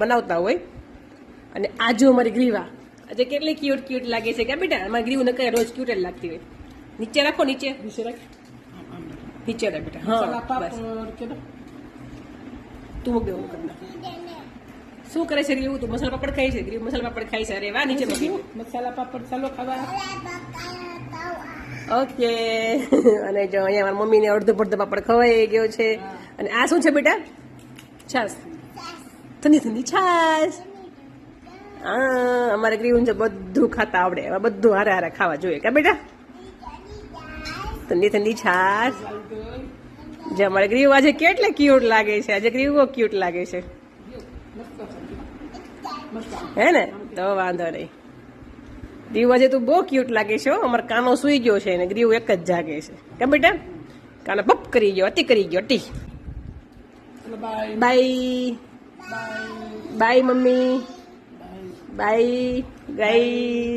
બનાવતા હોય. અને આ જો અમારી ગ્રીવા આજે કેટલી ક્યુટ ક્યુટ લાગે છે કે બેટા? અમારી ગ્રીવ ને કઈ રોજ ક્યુટ જ લાગતી હોય. નીચે રાખો, નીચે નીચે રાખ, નીચે રાખ બેટા. હા બસ તું મૂક દેવું કરી નાખ. શું કરે છે ગ્રીવ? તું મસાલા પાપડ ખાય છે? ગ્રીવ મસાલા પાપડ ખાય છે. અરે વાહ, નીચે મૂકી મસાલા પાપડ. ચાલો ખાવા. ઓકે. અને જો અહીંયા મારા મમ્મીને અડધો પડધો પાપડ ખવાઈ ગયો છે. અને આ શું છે બેટા? છાશ, ઠંડી ઠંડી છાશ. હા, અમારે ગ્રીવ છે બધું ખાતા આવડે. હવે બધું હારે હારે ખાવા જોઈએ કે બેટા? ઠંડી ઠંડી છાશ. જે અમારે ગ્રીવ આજે કેટલે ક્યુટ લાગે છે. આજે ગ્રીવ ક્યુટ લાગે છે, હે ને? તો વાંધો નહીં. ગ્રીવ આજે તું બહુ ક્યુટ લાગે છે. અમારો કાનો સુઈ ગયો છે ને ગ્રીવ એક જ જાગે છે કે બેટા? કાનો પપ કરી ગયો, અતિ કરી ગયો, અતિ. બાય બાય મમ્મી, બાય ગાય.